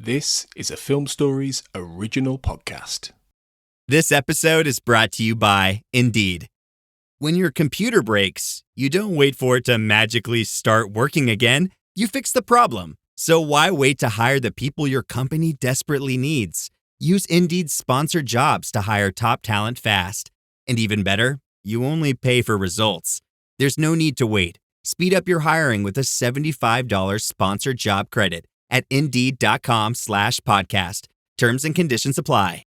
This is a Film Stories original podcast. This episode is brought to you by Indeed. When your computer breaks, you don't wait for it to magically start working again. You fix the problem. So why wait to hire the people your company desperately needs? Use Indeed's sponsored jobs to hire top talent fast. And even better, you only pay for results. There's no need to wait. Speed up your hiring with a $75 sponsored job credit at Indeed.com/podcast. Terms and conditions apply.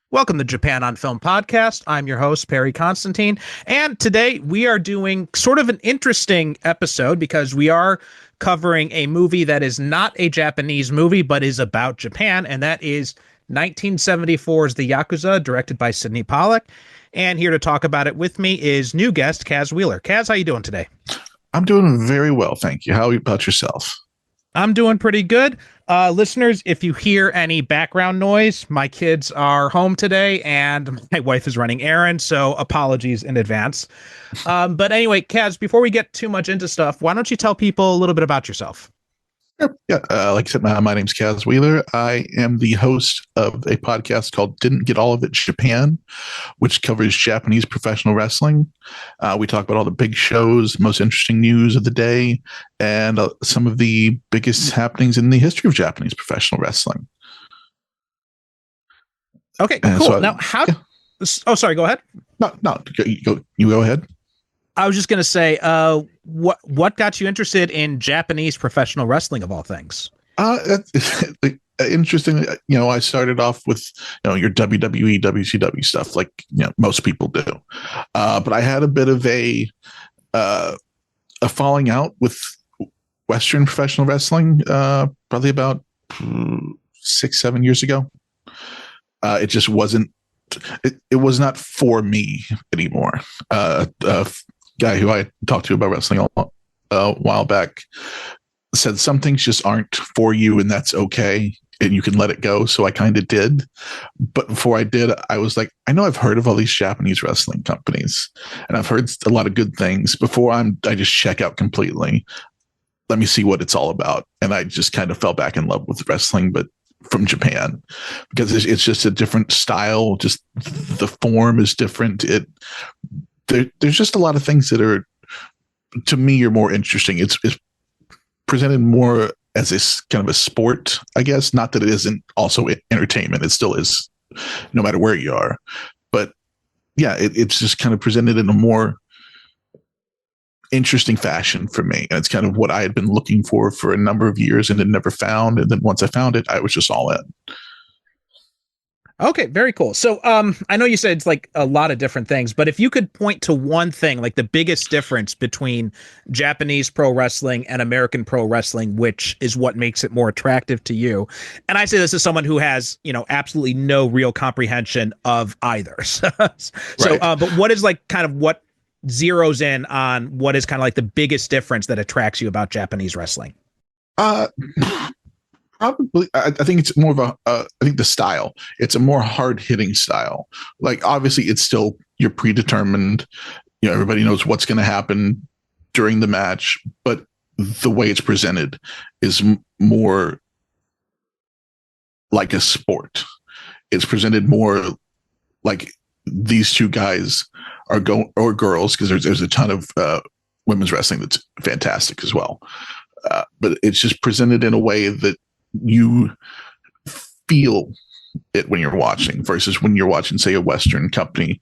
Welcome to Japan on Film Podcast. I'm your host, Perry Constantine, and today we are doing sort of an interesting episode because we are covering a movie that is not a Japanese movie, but is about Japan, and that is 1974's The Yakuza, directed by Sidney Pollack. And here to talk about it with me is new guest, Kaz Wheeler. Kaz, how you doing today? I'm doing very well, thank you. How about yourself? I'm doing pretty good. Listeners, if you hear any background noise, my kids are home today and my wife is running errands, so apologies in advance. But anyway, Kaz, before we get too much into stuff, why don't you tell people a little bit about yourself? Yeah, like I said, my name's Kaz Wheeler. I am the host of a podcast called Didn't Get All of It Japan, which covers Japanese professional wrestling. We talk about all the big shows, most interesting news of the day, and some of the biggest happenings in the history of Japanese professional wrestling. Okay, cool. Now, Oh, sorry, go ahead. No, you go ahead. I was just going to say, what got you interested in Japanese professional wrestling of all things? Interesting. I started off with, your WWE, WCW stuff, like, most people do. But I had a bit of a falling out with Western professional wrestling, probably about 6-7 years ago. It just wasn't, it was not for me anymore. Guy who I talked to about wrestling a while back said some things just aren't for you, and that's okay, and you can let it go. So I kind of did. But before I did, I was like, I know I've heard of all these Japanese wrestling companies, and I've heard a lot of good things. Before I just check out completely, let me see what it's all about. And I just kind of fell back in love with wrestling, but from Japan, because it's just a different style. Just the form is different. There's just a lot of things that are, to me, are more interesting. It's presented more as this kind of a sport, I guess. Not that it isn't also entertainment. It still is, no matter where you are. But yeah, it's just kind of presented in a more interesting fashion for me. And it's kind of what I had been looking for a number of years and had never found. And then once I found it, I was just all in. Okay, very cool. So I know you said it's like a lot of different things, but if you could point to one thing, like the biggest difference between Japanese pro wrestling and American pro wrestling, which is what makes it more attractive to you. And I say this as someone who has, absolutely no real comprehension of either. Right. But what is like kind of what zeroes in on what is kind of like the biggest difference that attracts you about Japanese wrestling? Probably, I think it's more of I think the style. It's a more hard-hitting style. Like, obviously, it's still, you're predetermined. Everybody knows what's going to happen during the match, but the way it's presented is more like a sport. It's presented more like these two guys are or girls, because there's a ton of women's wrestling that's fantastic as well. But it's just presented in a way that you feel it when you're watching, versus when you're watching, say, a Western company,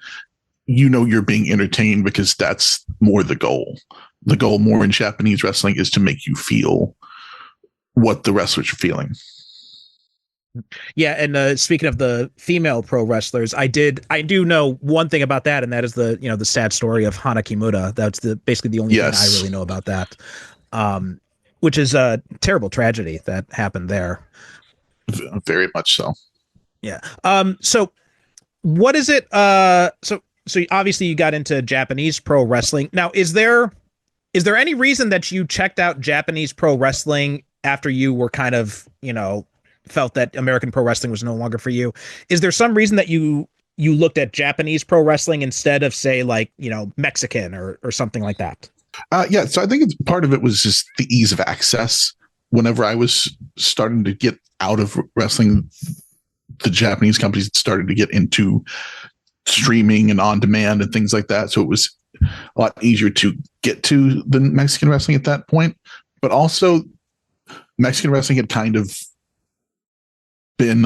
you're being entertained because that's more the goal. The goal more in Japanese wrestling is to make you feel what the wrestlers are feeling. Yeah, and speaking of the female pro wrestlers, I do know one thing about that, and that is the the sad story of Hana Kimura. That's basically the only thing I really know about that. Which is a terrible tragedy that happened there. Very much so. Yeah. So what is it? So so obviously you got into Japanese pro wrestling. Now, is there any reason that you checked out Japanese pro wrestling after you were kind of, felt that American pro wrestling was no longer for you? Is there some reason that you looked at Japanese pro wrestling instead of, say, like, Mexican or something like that? Yeah. So I think part of it was just the ease of access. Whenever I was starting to get out of wrestling, the Japanese companies started to get into streaming and on demand and things like that. So it was a lot easier to get to the Mexican wrestling at that point. But also, Mexican wrestling had kind of been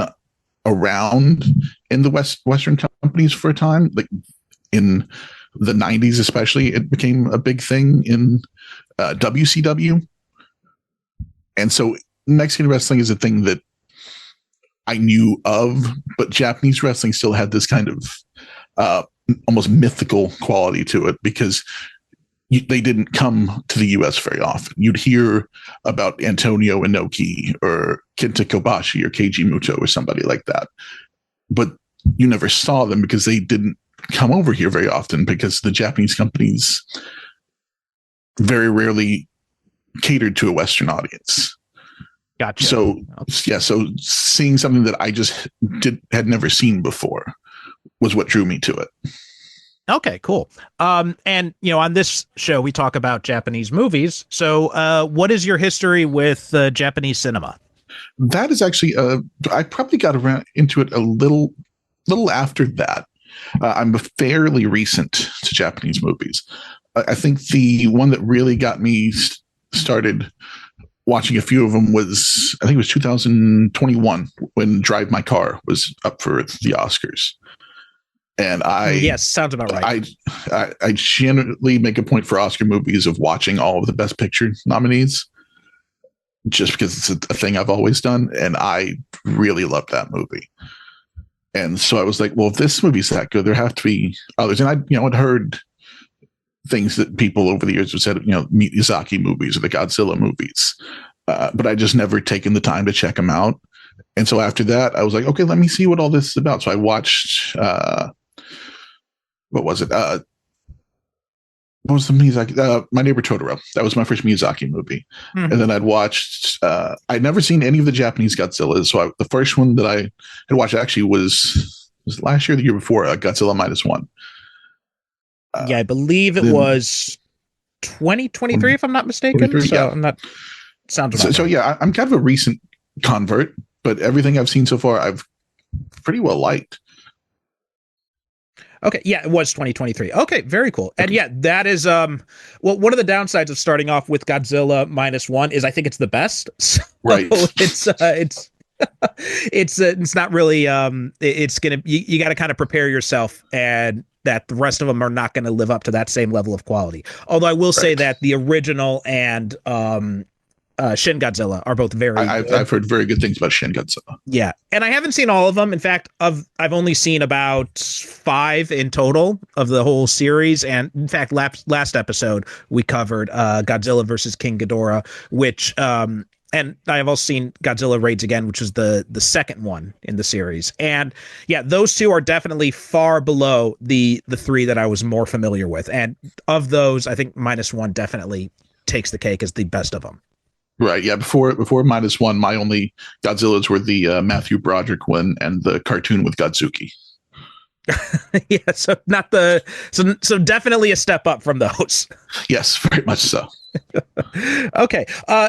around in the Western companies for a time, like in the 90s especially. It became a big thing in WCW. And so Mexican wrestling is a thing that I knew of, but Japanese wrestling still had this kind of almost mythical quality to it, because they didn't come to the US very often. You'd hear about Antonio Inoki or Kenta Kobashi or Keiji Muto or somebody like that, but you never saw them because they didn't come over here very often, because the Japanese companies very rarely catered to a Western audience. Gotcha. So yeah, so seeing something that I just had never seen before was what drew me to it. Okay, cool. And on this show we talk about Japanese movies. So what is your history with Japanese cinema? That is actually I probably got around into it a little after that. I'm fairly recent to Japanese movies. I think the one that really got me started watching a few of them was, I think it was 2021 when Drive My Car was up for the Oscars. And yes, sounds about right. I generally make a point for Oscar movies of watching all of the Best Picture nominees, just because it's a thing I've always done. And I really loved that movie. And so I was like, well, if this movie's that good, there have to be others. And I'd heard things that people over the years have said, Miyazaki movies or the Godzilla movies, but I just never taken the time to check them out. And so after that, I was like, okay, let me see what all this is about. So I watched, what was it? What was the Miyazaki? My Neighbor Totoro. That was my first Miyazaki movie. Mm-hmm. And then I'd watched, I'd never seen any of the Japanese Godzillas. So the first one that I had watched actually was last year, or the year before, Godzilla -1. I believe it was 2023, if I'm not mistaken. So yeah. I'm not. Sounds about so right. Yeah, I'm kind of a recent convert, but everything I've seen so far, I've pretty well liked. Okay, yeah, it was 2023. Okay, very cool. And yeah, that is well, one of the downsides of starting off with Godzilla -1 is I think it's the best. So right. It's not really it's gonna you got to kind of prepare yourself, and that the rest of them are not going to live up to that same level of quality. Although I will say that the original and Shin Godzilla are both very good. I've heard very good things about Shin Godzilla. Yeah. And I haven't seen all of them. In fact, I've only seen about 5 in total of the whole series. And in fact, last episode we covered Godzilla versus King Ghidorah, which and I have also seen Godzilla Raids Again, which is the second one in the series. And yeah, those two are definitely far below the 3 that I was more familiar with. And of those, I think -1 definitely takes the cake as the best of them. Right. Yeah. Before -1, my only Godzillas were the Matthew Broderick one and the cartoon with Godzuki. Yeah. So not so definitely a step up from those. Yes, very much so. Okay.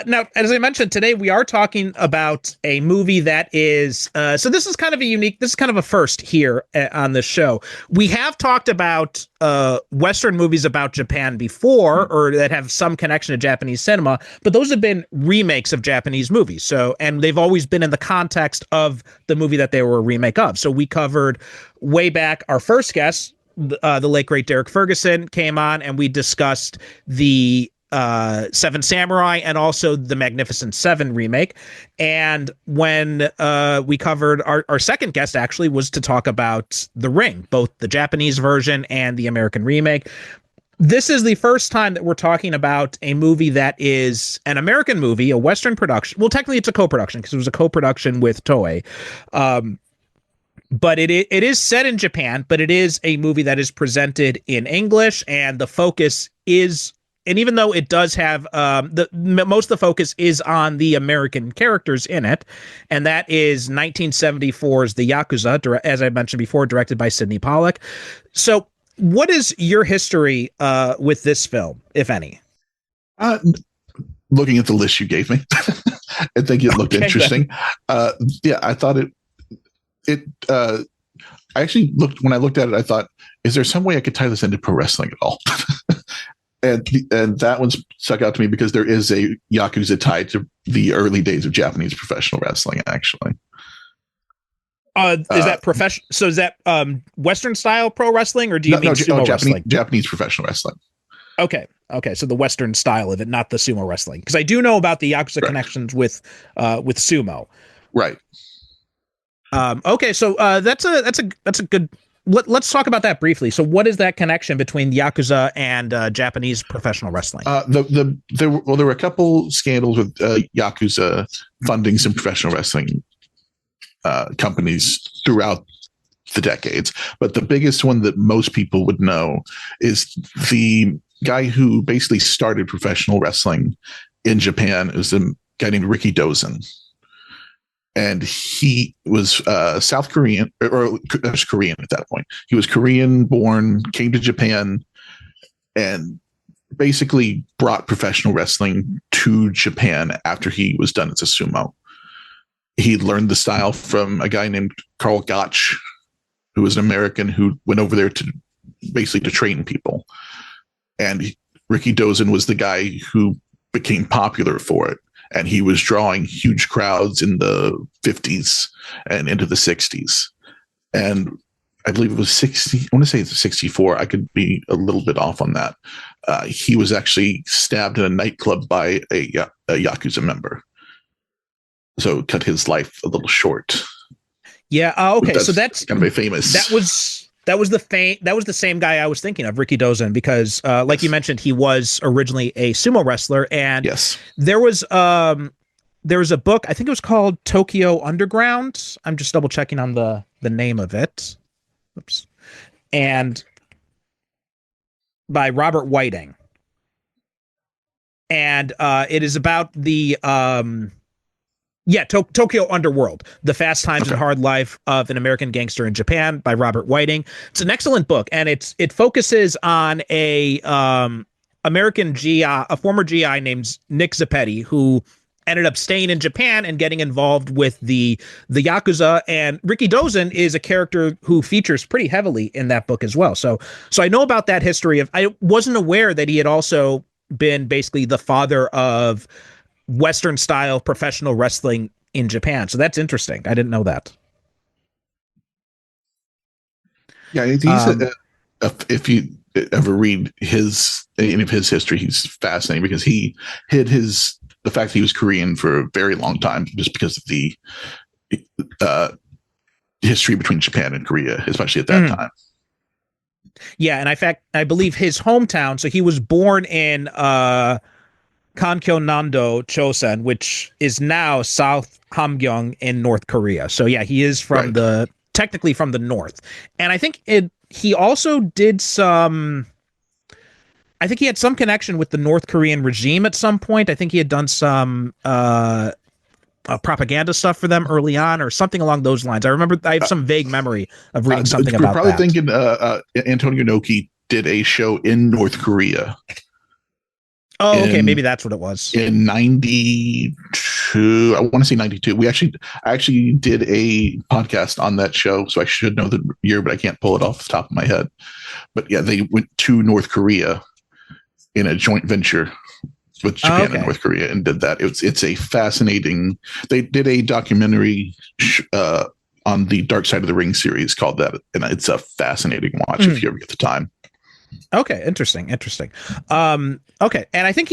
Now, as I mentioned, today we are talking about a movie that is, so this is kind of a first here on the show. We have talked about Western movies about Japan before, or that have some connection to Japanese cinema, but those have been remakes of Japanese movies. So, and they've always been in the context of the movie that they were a remake of. So we covered way back, our first guest, the late great Derek Ferguson, came on, and we discussed the Seven Samurai and also the Magnificent Seven remake. And when we covered our second guest, actually, was to talk about The Ring, both the Japanese version and the American remake. This is the first time that we're talking about a movie that is an American movie, a Western production. Well, technically it's a co-production because it was a co-production with Toei. but it is set in Japan, but it is a movie that is presented in English, and the focus is, and even though it does have most of the focus is on the American characters in it, and that is 1974's The Yakuza, as I mentioned before, directed by Sidney Pollack. So what is your history with this film, if any? Looking at the list you gave me, I think it looked interesting. Yeah, I thought I actually when I looked at it, I thought, is there some way I could tie this into pro wrestling at all? and that one stuck out to me because there is a Yakuza tied to the early days of Japanese professional wrestling, actually. Is that professional? So is that Western style pro wrestling, or do you mean sumo wrestling? Japanese professional wrestling. Okay. So the Western style of it, not the sumo wrestling, because I do know about the Yakuza connections with sumo. Right. Okay. So that's a good. Let's talk about that briefly. So what is that connection between Yakuza and Japanese professional wrestling? There were a couple scandals with Yakuza funding some professional wrestling companies throughout the decades, but the biggest one that most people would know is the guy who basically started professional wrestling in Japan. Is a guy named Ricky Dozen, and he was South Korean, or was Korean at that point. He was Korean born, came to Japan, and basically brought professional wrestling to Japan after he was done as a sumo. He learned the style from a guy named Carl Gotch, who was an American who went over there to basically to train people. And Ricky Dozen was the guy who became popular for it. And he was drawing huge crowds in the 50s and into the 60s. And I believe it was 60, I want to say it's 64. I could be a little bit off on that. He was actually stabbed in a nightclub by a Yakuza member. So cut his life a little short. Yeah. Okay. So that's kind of a famous. That was the same guy I was thinking of, Ricky Dozen, because like you mentioned, he was originally a sumo wrestler, and yes, there was a book, I think it was called Tokyo Underground. I'm just double checking on the name of it. Oops. And by Robert Whiting. And it is about the Tokyo Underworld, The Fast Times and Hard Life of an American Gangster in Japan by Robert Whiting. It's an excellent book, and it focuses on a American GI, a former GI named Nick Zappetti, who ended up staying in Japan and getting involved with the Yakuza. And Ricky Dozen is a character who features pretty heavily in that book as well. So I know about that history of. I wasn't aware that he had also been basically the father of Western style professional wrestling in Japan. So that's interesting. I didn't know that. Yeah, he's if you ever read any of his history, he's fascinating because he hid the fact that he was Korean for a very long time just because of the history between Japan and Korea, especially at that time. Yeah, and in fact, I believe his hometown. So he was born in Kankyo-nando Chosen, which is now South Hamgyong in North Korea. So yeah, he is from technically from the north. And I think he also did I think he had some connection with the North Korean regime at some point. I think he had done some propaganda stuff for them early on or something along those lines. I have some vague memory of reading something about that. You're probably thinking Antonio Inoki did a show in North Korea. Oh, okay. Maybe that's what it was. In 92, I want to say 92. I actually did a podcast on that show, so I should know the year, but I can't pull it off the top of my head. But yeah, they went to North Korea in a joint venture with Japan and North Korea and did that. It's a fascinating. They did a documentary on the Dark Side of the Ring series called that, and it's a fascinating watch if you ever get the time. Okay, interesting. Okay, and I think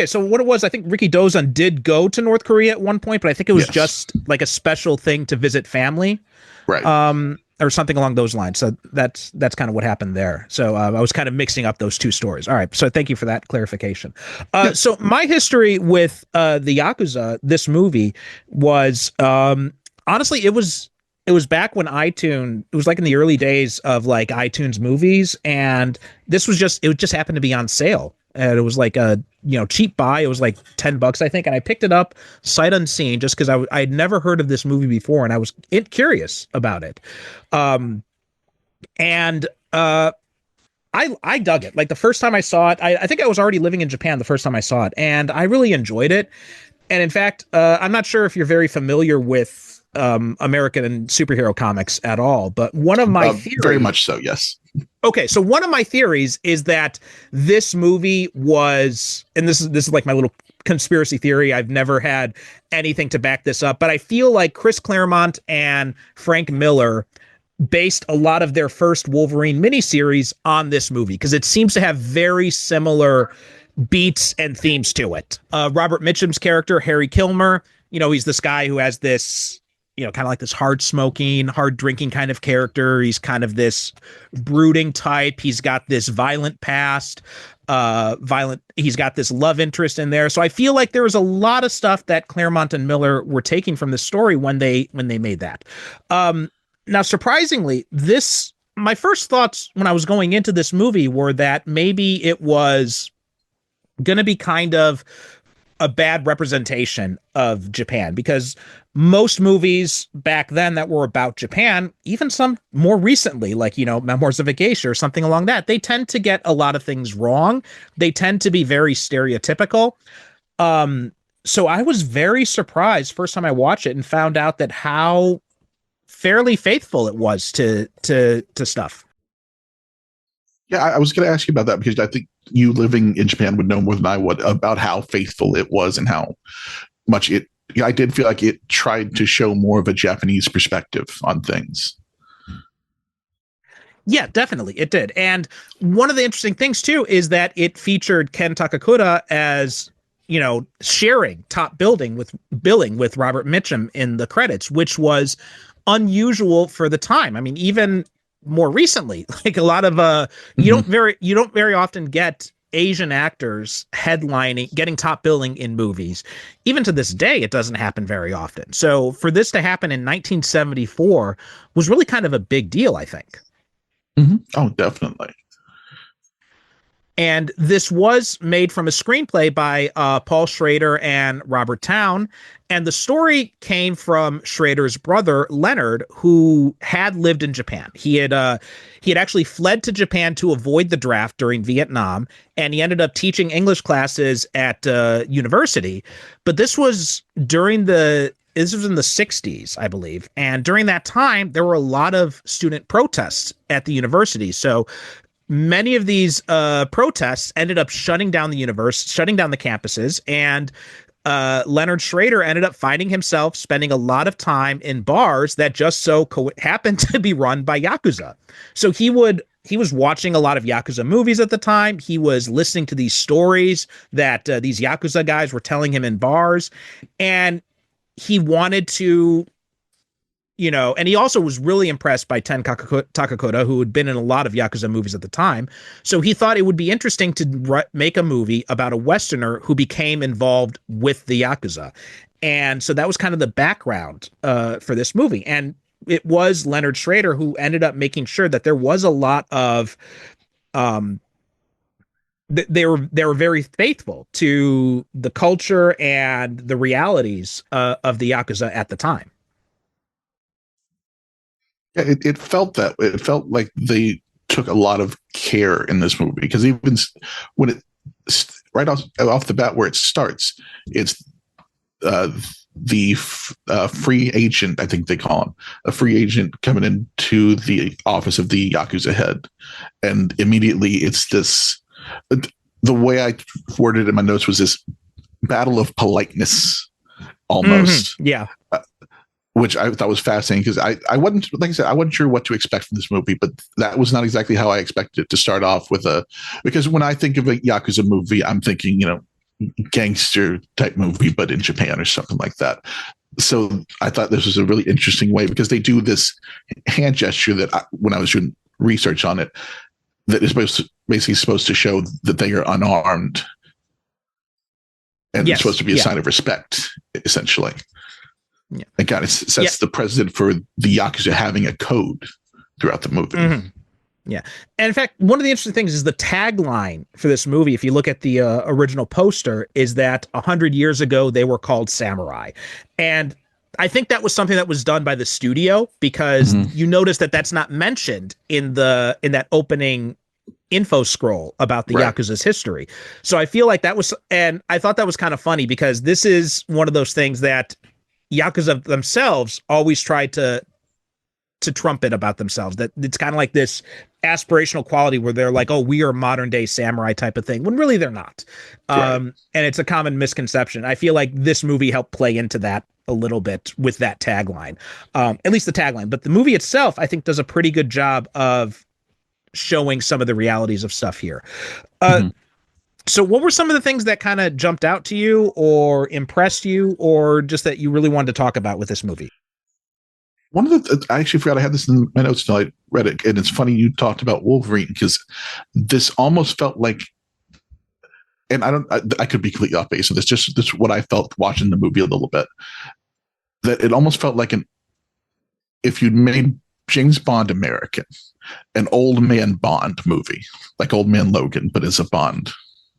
so what it was, I think Ricky Dozen did go to North Korea at one point, but I think it was just like a special thing to visit family. Right. Or something along those lines. So that's kind of what happened there. So I was kind of mixing up those two stories. All right. So thank you for that clarification. So my history with the Yakuza, this movie was honestly, it was it was back when iTunes, it was like in the early days of like iTunes movies, and it just happened to be on sale, and it was like a cheap buy. It was like $10, I think, and I picked it up sight unseen just because I'd never heard of this movie before, and I was curious about it, and I dug it. Like the first time I saw it, I think I was already living in Japan the first time I saw it, and I really enjoyed it. And in fact, I'm not sure if you're very familiar with American superhero comics at all, but one of my theories, very much so, yes. Okay, so one of my theories is that this movie was, and this is like my little conspiracy theory. I've never had anything to back this up, but I feel like Chris Claremont and Frank Miller based a lot of their first Wolverine miniseries on this movie because it seems to have very similar beats and themes to it. Robert Mitchum's character, Harry Kilmer, he's this guy who has this, kind of like this hard smoking, hard drinking kind of character. He's kind of this brooding type. He's got this violent past, he's got this love interest in there. So I feel like there was a lot of stuff that Claremont and Miller were taking from this story when they made that. Now, surprisingly, my first thoughts when I was going into this movie were that maybe it was going to be kind of a bad representation of Japan, because most movies back then that were about Japan, even some more recently, like, Memoirs of a Geisha or something along that, they tend to get a lot of things wrong. They tend to be very stereotypical. So I was very surprised first time I watched it and found out that how fairly faithful it was to stuff. Yeah, I was going to ask you about that because I think you living in Japan would know more than I would about how faithful it was and how much I did feel like it tried to show more of a Japanese perspective on things. Yeah, definitely. It did. And one of the interesting things, too, is that it featured Ken Takakura as, sharing top billing with Robert Mitchum in the credits, which was unusual for the time. I mean, even more recently, like a lot of you don't very often get Asian actors getting top billing in movies. Even to this day, it doesn't happen very often. So for this to happen in 1974 was really kind of a big deal, I think. Mm-hmm. Oh, definitely. And this was made from a screenplay by Paul Schrader and Robert Towne. And the story came from Schrader's brother, Leonard, who had lived in Japan. He had actually fled to Japan to avoid the draft during Vietnam, and he ended up teaching English classes at university. But this was in the 60s, I believe. And during that time, there were a lot of student protests at the university. So many of these protests ended up shutting down the campuses, and Leonard Schrader ended up finding himself spending a lot of time in bars that just so happened to be run by Yakuza. So he was watching a lot of Yakuza movies at the time. He was listening to these stories that these Yakuza guys were telling him in bars, and he wanted to, and he also was really impressed by Ten Takakura, who had been in a lot of Yakuza movies at the time. So he thought it would be interesting to make a movie about a Westerner who became involved with the Yakuza. And so that was kind of the background for this movie. And it was Leonard Schrader who ended up making sure that there was a lot of they were very faithful to the culture and the realities of the Yakuza at the time. Yeah, it felt that way. It felt like they took a lot of care in this movie because even when right off the bat where it starts, it's the free agent, I think they call him, a free agent coming into the office of the Yakuza head, and immediately it's this. The way I worded it in my notes was this battle of politeness, almost. Mm-hmm. Yeah. Which I thought was fascinating because I wasn't, like I said, I wasn't sure what to expect from this movie, but that was not exactly how I expected it to start off with because when I think of a Yakuza movie, I'm thinking, gangster type movie, but in Japan or something like that. So I thought this was a really interesting way because they do this hand gesture that when I was doing research on it, that is basically supposed to show that they are unarmed. And Yes, it's supposed to be a sign of respect, essentially. Yeah. It kind of sets the precedent for the Yakuza having a code throughout the movie. Mm-hmm. Yeah. And in fact, one of the interesting things is the tagline for this movie, if you look at the original poster, is that 100 years ago, they were called samurai. And I think that was something that was done by the studio, because you notice that that's not mentioned in that opening info scroll about the Yakuza's history. So I feel like that was, and I thought that was kind of funny, because this is one of those things that Yakuza themselves always tried to trumpet about themselves, that it's kind of like this aspirational quality where they're like, oh, we are modern day samurai type of thing, when really they're not. And it's a common misconception. I feel like this movie helped play into that a little bit with that tagline, at least the tagline. But the movie itself, I think, does a pretty good job of showing some of the realities of stuff here. So what were some of the things that kind of jumped out to you or impressed you, or just that you really wanted to talk about with this movie? One of the, I actually forgot I had this in my notes until I read it. And it's funny you talked about Wolverine, because this almost felt like, and I could be completely off base. So this is what I felt watching the movie a little bit, that it almost felt like if you'd made James Bond American, an old man Bond movie, like Old Man Logan, but as a Bond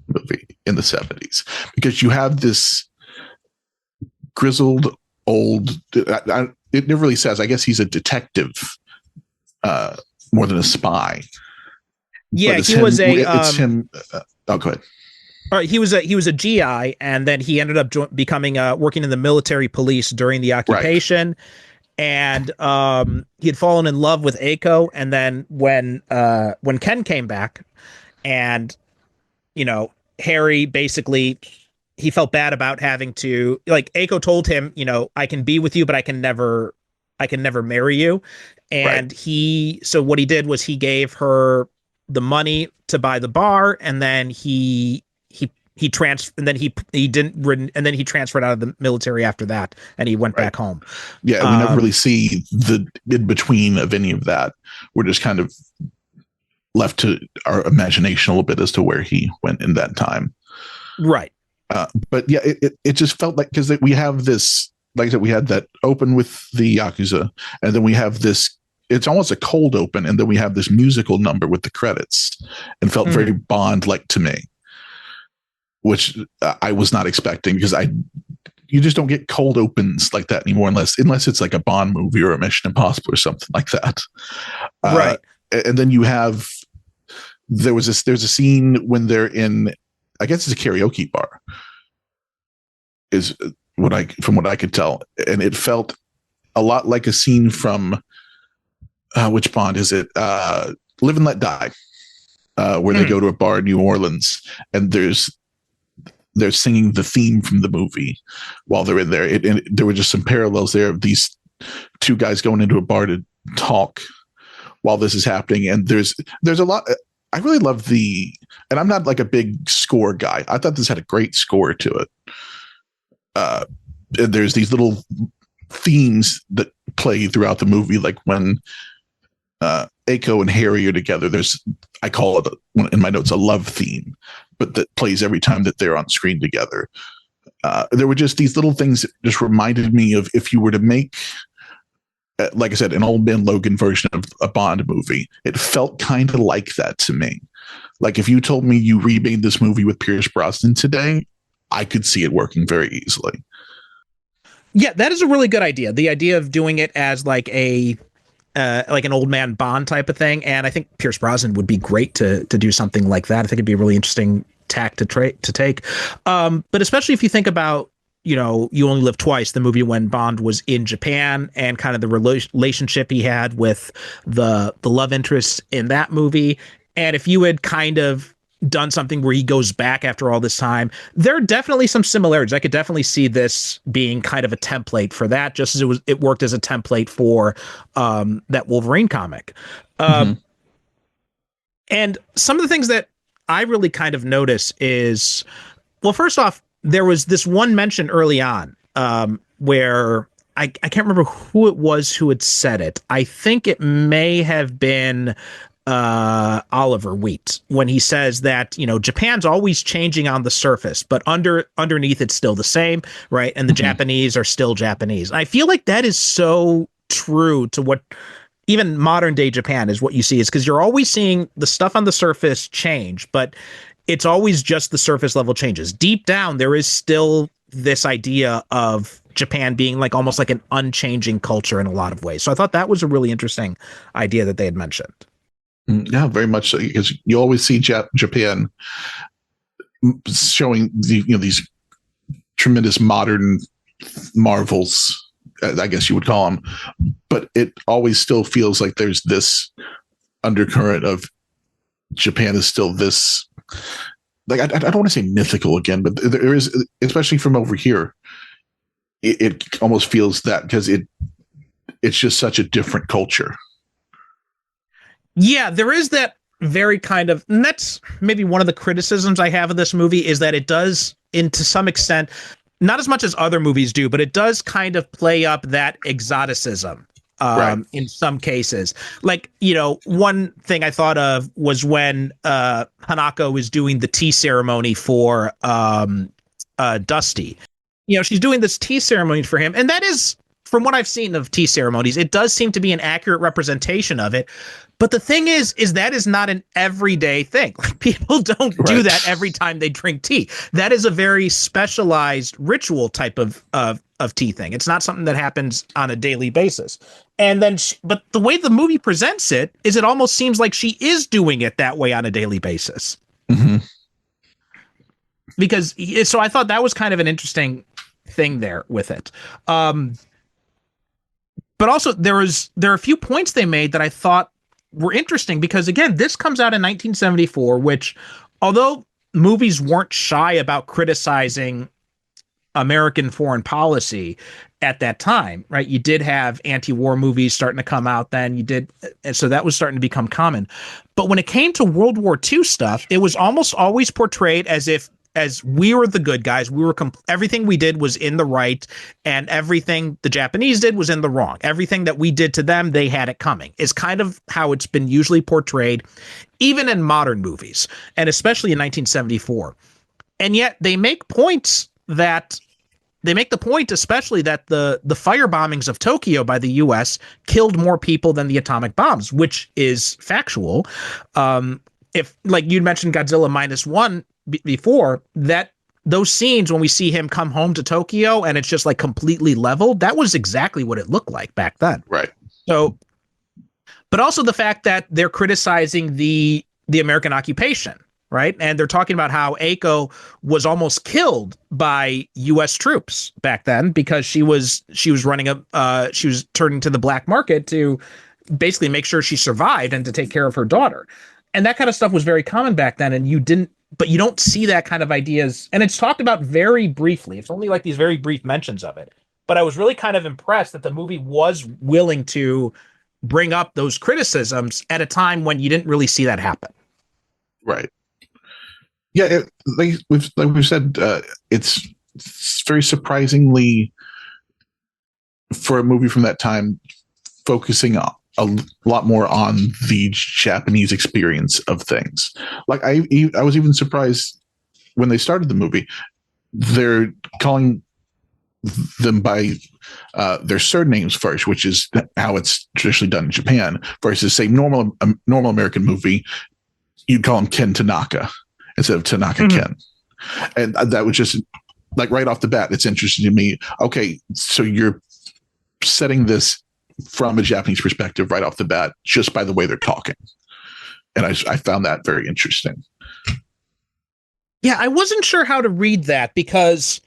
movie in the 70s, because you have this grizzled old, it never really says, I guess he's a detective more than a spy. Yeah, it's him, oh, go ahead. All right, he was a GI, and then he ended up becoming working in the military police during the occupation. And he had fallen in love with Eiko, and then when Ken came back, and Harry basically, he felt bad about having to, like, Eiko told him, I can be with you, but I can never marry you. And so what he did was he gave her the money to buy the bar, and then he transferred, and then he transferred out of the military after that, and he went back home. Yeah, we never really see the in between of any of that. We're just kind of left to our imagination a little bit as to where he went in that time. Right. But yeah, it just felt like, because we have this, like I said, we had that open with the Yakuza, and then we have this, it's almost a cold open, and then we have this musical number with the credits, and felt very Bond-like to me, which I was not expecting, because you just don't get cold opens like that anymore, unless it's like a Bond movie or a Mission Impossible or something like that. Right. And then there's a scene when they're in, I guess it's a karaoke bar, is from what I could tell. And it felt a lot like a scene from, which Bond is it? Live and Let Die, where they go to a bar in New Orleans, and they're singing the theme from the movie while they're in there. And there were just some parallels there of these two guys going into a bar to talk while this is happening. And there's a lot. I really love and I'm not like a big score guy. I thought this had a great score to it. And there's these little themes that play throughout the movie, like when Eiko and Harry are together. I call it in my notes a love theme, but that plays every time that they're on screen together. There were just these little things that just reminded me of, if you were to make, like I said, an Old Man Logan version of a Bond movie, it felt kind of like that to me. Like, if you told me you remade this movie with Pierce Brosnan today, I could see it working very easily. Yeah, that is a really good idea. The idea of doing it as like an old man Bond type of thing. And I think Pierce Brosnan would be great to do something like that. I think it'd be a really interesting tack to take. But especially if you think about, You Only Live Twice, the movie when Bond was in Japan, and kind of the relationship he had with the love interest in that movie. And if you had kind of done something where he goes back after all this time, there are definitely some similarities. I could definitely see this being kind of a template for that, just as it worked as a template for that Wolverine comic. And some of the things that I really kind of notice is, well, first off, there was this one mention early on where I can't remember who it was who had said it. I think it may have been Oliver Wheat when he says that, Japan's always changing on the surface, but underneath it's still the same, right? And the Japanese are still Japanese. I feel like that is so true to what even modern day Japan is. What you see is because you're always seeing the stuff on the surface change, but it's always just the surface level changes. Deep down, there is still this idea of Japan being like almost like an unchanging culture in a lot of ways. So I thought that was a really interesting idea that they had mentioned. Yeah, very much so, because you always see Japan showing these tremendous modern marvels, I guess you would call them, but it always still feels like there's this undercurrent of Japan is still this, like, I don't want to say mythical again, but there is, especially from over here, it almost feels that because it's just such a different culture. Yeah, there is that very kind of, and that's maybe one of the criticisms I have of this movie, is that it does, to some extent, not as much as other movies do, but it does kind of play up that exoticism in some cases. Like, one thing I thought of was when Hanako was doing the tea ceremony for Dusty. She's doing this tea ceremony for him, and that is, from what I've seen of tea ceremonies, it does seem to be an accurate representation of it. But the thing is that is not an everyday thing. Like, people don't do that every time they drink tea. That is a very specialized ritual type of tea thing. It's not something that happens on a daily basis. And then, but the way the movie presents it is, it almost seems like she is doing it that way on a daily basis. Mm-hmm. Because, so I thought that was kind of an interesting thing there with it. But also there are a few points they made that I thought were interesting, because again, this comes out in 1974, which, although movies weren't shy about criticizing American foreign policy at that time, right? You did have anti-war movies starting to come out then. And so that was starting to become common. But when it came to World War II stuff, it was almost always portrayed as we were the good guys. Everything we did was in the right, and everything the Japanese did was in the wrong. Everything that we did to them, they had it coming, is kind of how it's been usually portrayed, even in modern movies, and especially in 1974. And yet they make the point, especially that the fire bombings of Tokyo by the U.S. killed more people than the atomic bombs, which is factual. If, like you'd mentioned Godzilla -1 before, that those scenes when we see him come home to Tokyo and it's just like completely leveled, that was exactly what it looked like back then. Right. So, but also the fact that they're criticizing the American occupation, right? And they're talking about how Eiko was almost killed by U.S. troops back then because she was turning to the black market to basically make sure she survived and to take care of her daughter. And that kind of stuff was very common back then, and you don't see that kind of ideas. And it's talked about very briefly. It's only like these very brief mentions of it. But I was really kind of impressed that the movie was willing to bring up those criticisms at a time when you didn't really see that happen. Right. Yeah, like we've said, it's very surprisingly, for a movie from that time, focusing a lot more on the Japanese experience of things. Like I was even surprised when they started the movie, they're calling them by their surnames first, which is how it's traditionally done in Japan, versus say normal American movie, you'd call him Ken Tanaka instead of Tanaka Ken. And that was just like right off the bat, it's interesting to me. Okay, so you're setting this from a Japanese perspective right off the bat, just by the way they're talking. And I found that very interesting. Yeah, I wasn't sure how to read that, because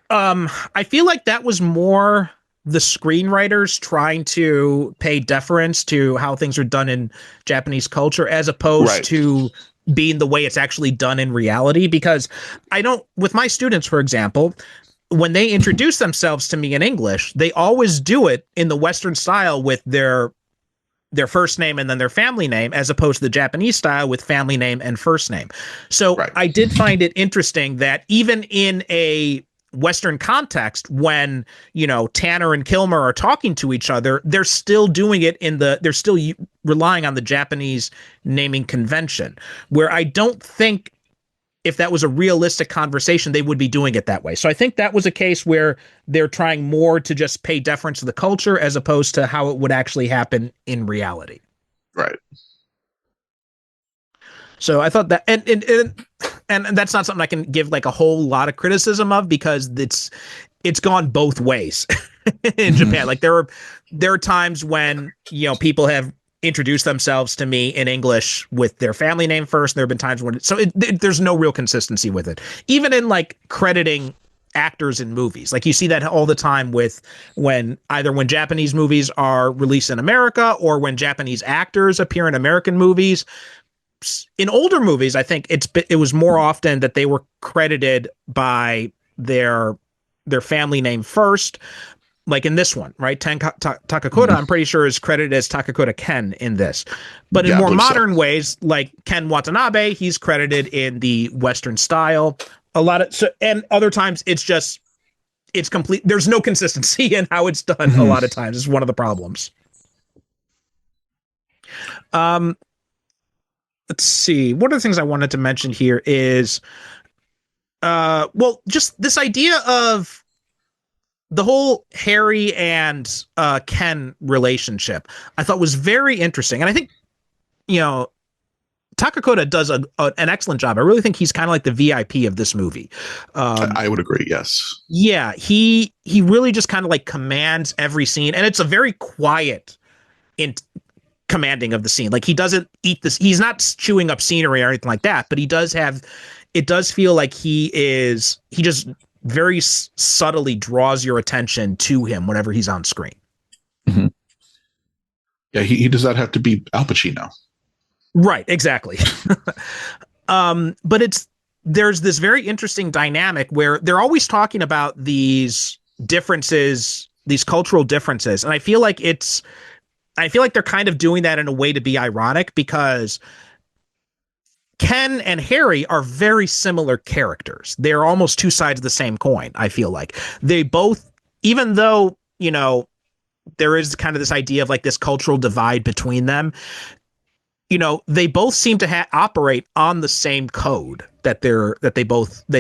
I feel like that was more the screenwriters trying to pay deference to how things are done in Japanese culture, as opposed to being the way it's actually done in reality. Because with my students, for example, when they introduce themselves to me in English, they always do it in the Western style with their first name and then their family name, as opposed to the Japanese style with family name and first name. So I did find it interesting that even in a Western context, when, Tanner and Kilmer are talking to each other, they're still doing it they're still relying on the Japanese naming convention, where I don't think if that was a realistic conversation, they would be doing it that way. So I think that was a case where they're trying more to just pay deference to the culture as opposed to how it would actually happen in reality. Right. So I thought that, and that's not something I can give like a whole lot of criticism of, because it's gone both ways in Japan. Like there are times when, you know, people have introduced themselves to me in English with their family name first. There have been times when there's no real consistency with it, even in like crediting actors in movies. Like you see that all the time with when Japanese movies are released in America or when Japanese actors appear in American movies. In older movies, I think it was more often that they were credited by their family name first. Like in this one, right? Takakura, I'm pretty sure, is credited as Takakura Ken in this. But in more modern ways, like Ken Watanabe, he's credited in the Western style. And other times it's complete. There's no consistency in how it's done. A lot of times is one of the problems. Let's see. One of the things I wanted to mention here is, just this idea of the whole Harry and Ken relationship, I thought was very interesting. And I think, you know, Takakura does an excellent job. I really think he's kind of like the VIP of this movie. I would agree, yes. Yeah, he really just kind of like commands every scene. And it's a very quiet commanding of the scene. Like he doesn't eat this. He's not chewing up scenery or anything like that, but it does feel like he just very subtly draws your attention to him whenever he's on screen. Mm-hmm. Yeah, he does not have to be Al Pacino. Right, exactly. But there's this very interesting dynamic where they're always talking about these differences, these cultural differences. And I feel like they're kind of doing that in a way to be ironic, because Ken and Harry are very similar characters. They're almost two sides of the same coin, I feel like. They both, even though, you know, there is kind of this idea of like this cultural divide between them, you know, they both seem to operate on the same code that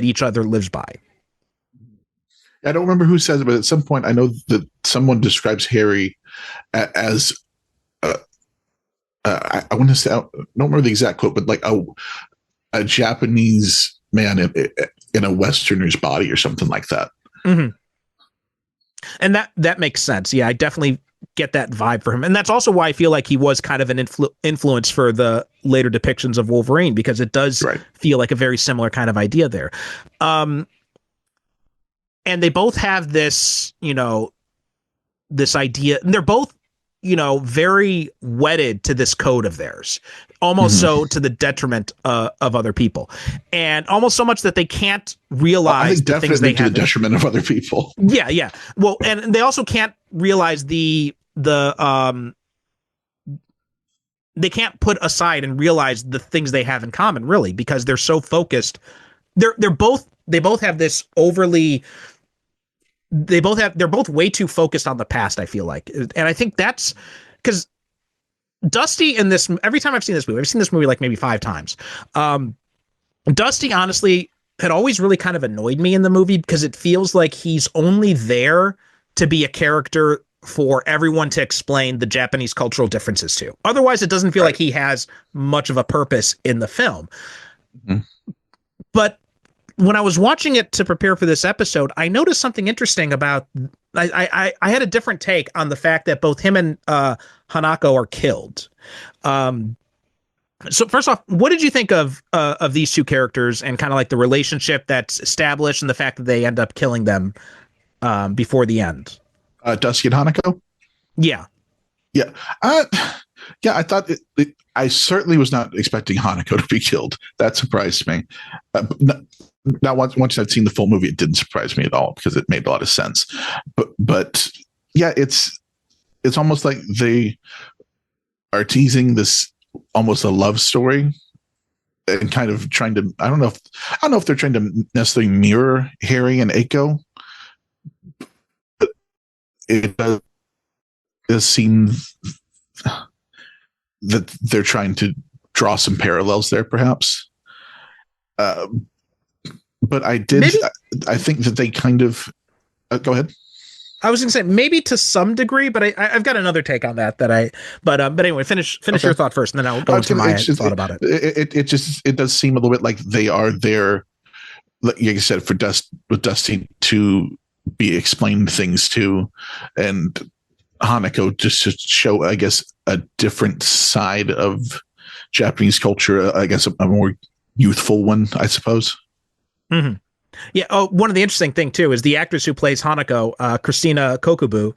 each other lives by. I don't remember who says it, but at some point I know that someone describes Harry as I want to say, I don't remember the exact quote, but like a Japanese man in a Westerner's body or something like that. Mm-hmm. And that makes sense. Yeah, I definitely get that vibe for him. And that's also why I feel like he was kind of an influence for the later depictions of Wolverine, because it does feel like a very similar kind of idea there. And they both have this, you know, this idea, and they're both, you know, very wedded to this code of theirs, almost so to the detriment of other people, and almost so much that they can't realize the things they have. To the detriment of other people. Yeah. Well, and they also can't realize they can't put aside and realize the things they have in common, really, because they're so focused. They both have this overly. They're both way too focused on the past, I feel like. And I think that's because Dusty in this, every time I've seen this movie like maybe 5 times. Dusty honestly had always really kind of annoyed me in the movie, because it feels like he's only there to be a character for everyone to explain the Japanese cultural differences to. Otherwise, it doesn't feel like he has much of a purpose in the film. Mm-hmm. But when I was watching it to prepare for this episode, I noticed something interesting about. I had a different take on the fact that both him and Hanako are killed. So first off, what did you think of these two characters and kind of like the relationship that's established and the fact that they end up killing them before the end? Dusty and Hanako? Yeah. Yeah. I thought I certainly was not expecting Hanako to be killed. That surprised me. Now, once I'd seen the full movie, it didn't surprise me at all, because it made a lot of sense. But yeah, it's almost like they are teasing this almost a love story, and kind of trying to. I don't know if they're trying to necessarily mirror Harry and Eiko. But it does seem. that they're trying to draw some parallels there, perhaps. But I think that they kind of go ahead. I was going to say maybe to some degree, but I've got another take on that. But anyway, finish okay. Your thought first, and then I'll go into my thought about it. It does seem a little bit like they are there, like you said, for Dusty to be explained things to, and Hanako just to show, I guess, a different side of Japanese culture. I guess a more youthful one, I suppose. Mm-hmm. Yeah. Oh, one of the interesting thing too is the actress who plays Hanako, Christina Kokubo,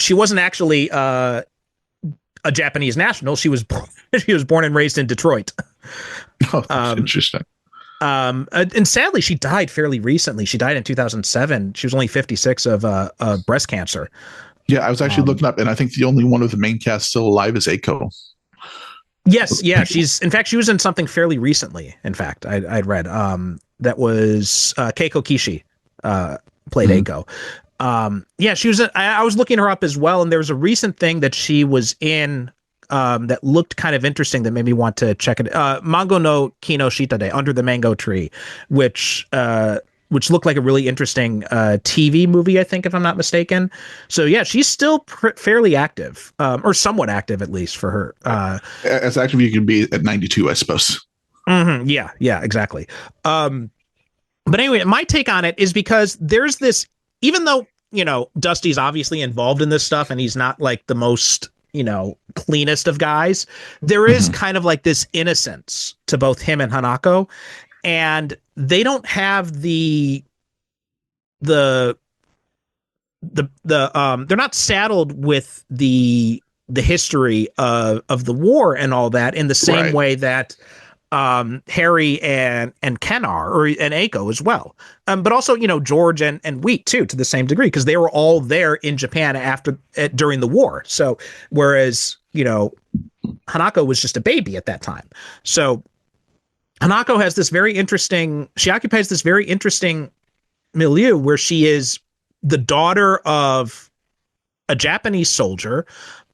she wasn't actually a Japanese national. She was born and raised in Detroit. Oh, that's interesting. And sadly, she died fairly recently. She died in 2007. She was only 56 of breast cancer. Yeah, I was actually looking up, and I think the only one of the main cast still alive is Eiko. Yes, yeah, she was in something fairly recently. In fact, I'd read that was Keiko Kishi played Eiko. Yeah, she was. I was looking her up as well, and there was a recent thing that she was in that looked kind of interesting that made me want to check it. Mango no Kino Shitade, Under the Mango Tree, which looked like a really interesting TV movie, I think, if I'm not mistaken. So yeah, she's still fairly active, or somewhat active at least for her. As active you can be at 92, I suppose. Mm-hmm, yeah, exactly. But anyway, my take on it is because there's this, even though, Dusty's obviously involved in this stuff and he's not like the most, cleanest of guys, there is kind of like this innocence to both him and Hanako, and they don't have they're not saddled with the history of the war and all that in the same way that Harry and Ken are, and Eiko as well. But also, George and Wheat too, to the same degree, because they were all there in Japan during the war. So, whereas, Hanako was just a baby at that time. So Hanako has this she occupies this very interesting milieu where she is the daughter of a Japanese soldier,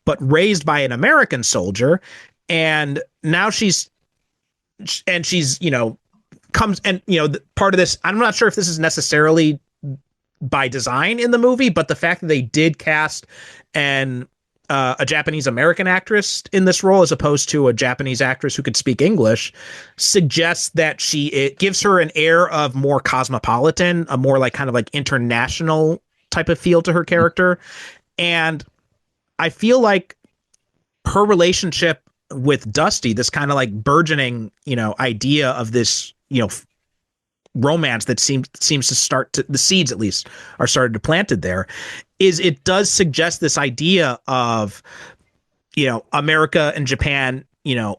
but raised by an American soldier. And now she's comes and part of this, I'm not sure if this is necessarily by design in the movie, but the fact that they did cast a Japanese American actress in this role as opposed to a Japanese actress who could speak English suggests that it gives her an air of more cosmopolitan, a more like kind of like international type of feel to her character. And I feel like her relationship with Dusty, this kind of like burgeoning, idea of this, romance that seems to start to, the seeds at least are started to planted there, it does suggest this idea of, America and Japan,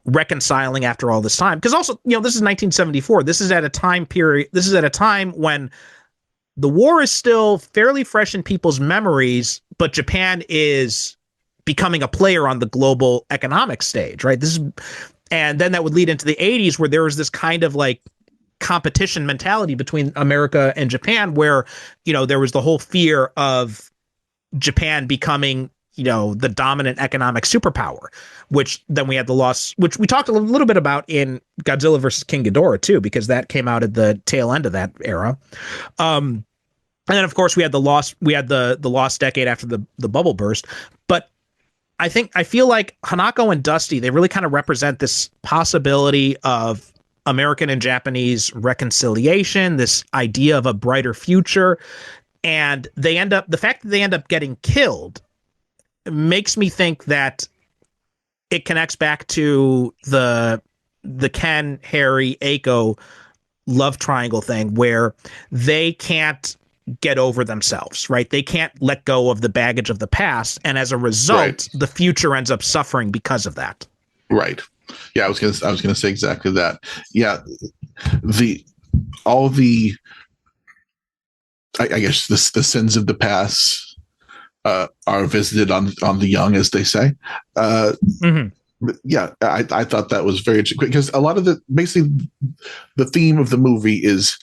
reconciling after all this time. Because also, this is 1974. This is at a time period. This is at a time when the war is still fairly fresh in people's memories, but Japan is becoming a player on the global economic stage, right? And then that would lead into the 80s where there was this kind of like competition mentality between America and Japan, where, there was the whole fear of Japan becoming, the dominant economic superpower, which then we had the loss, which we talked a little bit about in Godzilla versus King Ghidorah too, because that came out at the tail end of that era. And then of course we had the lost decade after the bubble burst. But I feel like Hanako and Dusty, they really kind of represent this possibility of American and Japanese reconciliation, this idea of a brighter future. And the fact that they end up getting killed makes me think that it connects back to the Ken, Harry, Eiko love triangle thing, where they can't get over themselves, right? They can't let go of the baggage of the past, and as a result, the future ends up suffering because of that. Right. Yeah, I was gonna say exactly that. Yeah, I guess the sins of the past are visited on the young, as they say. Yeah, I thought that was very interesting because a lot of basically the theme of the movie is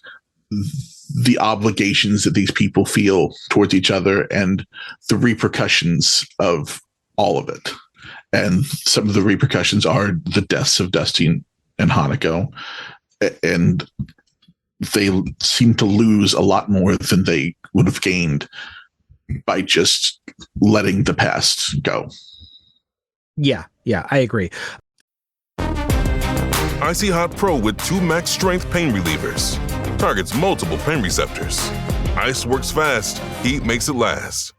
the obligations that these people feel towards each other and the repercussions of all of it. and some of the repercussions are the deaths of Dusty and Hanako, and they seem to lose a lot more than they would have gained by just letting the past go. Yeah, I agree. Icy Hot Pro with 2 max strength pain relievers. Targets multiple pain receptors. Ice works fast, heat makes it last.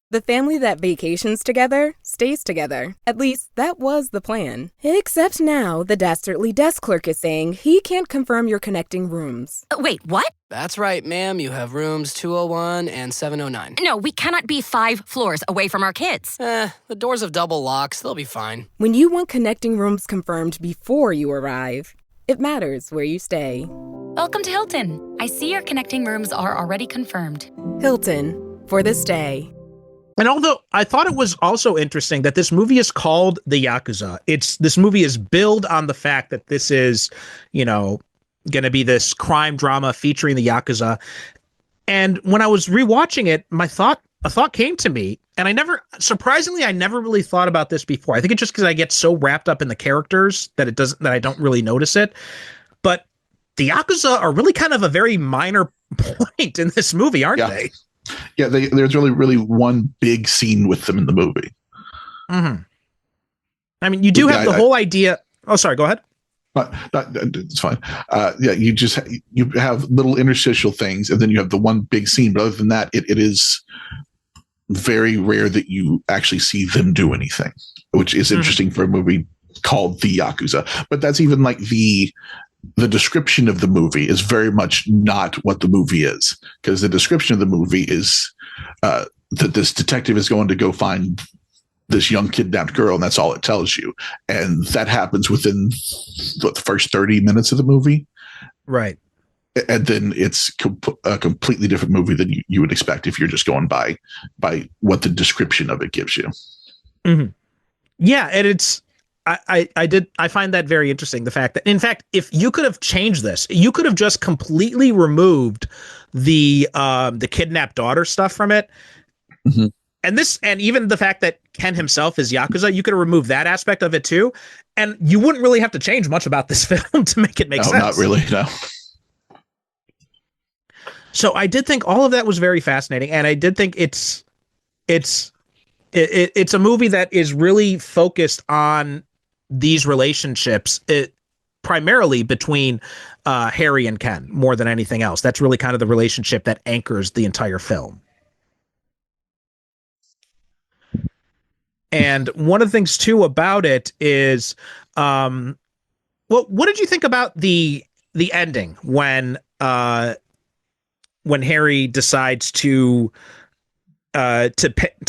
The family that vacations together stays together. At least, that was the plan. Except now, the Dastardly desk clerk is saying he can't confirm your connecting rooms. Wait, what? That's right, ma'am. You have rooms 201 and 709. No, we cannot be 5 floors away from our kids. The doors have double locks. They'll be fine. When you want connecting rooms confirmed before you arrive, it matters where you stay. Welcome to Hilton. I see your connecting rooms are already confirmed. Hilton, for this day. And although I thought it was also interesting that this movie is called The Yakuza, this movie is billed on the fact that this is, going to be this crime drama featuring the Yakuza. And when I was rewatching it, a thought came to me, and I never really thought about this before. I think it's just because I get so wrapped up in the characters that I don't really notice it. But the Yakuza are really kind of a very minor point in this movie, aren't they? Yeah, there's really one big scene with them in the movie. Mm-hmm. I mean, you do have the whole idea. Oh, sorry, go ahead. It's fine. You have little interstitial things, and then you have the one big scene. But other than that, it is very rare that you actually see them do anything, which is interesting for a movie called The Yakuza. But that's even like the description of the movie is very much not what the movie is, because the description of the movie is that this detective is going to go find this young kidnapped girl, and that's all it tells you. And that happens within the first 30 minutes of the movie. Right. And then it's a completely different movie than you would expect if you're just going by what the description of it gives you. Mm-hmm. Yeah. And I find that very interesting. The fact that, in fact, if you could have changed this, you could have just completely removed the kidnapped daughter stuff from it. Mm-hmm. And even the fact that Ken himself is Yakuza, you could have removed that aspect of it too. And you wouldn't really have to change much about this film to make it make sense. No, not really. No. So I did think all of that was very fascinating. And I did think it's a movie that is really focused on these relationships, primarily between Harry and Ken, more than anything else. That's really kind of the relationship that anchors the entire film. And one of the things too about it is, what did you think about the ending when Harry decides to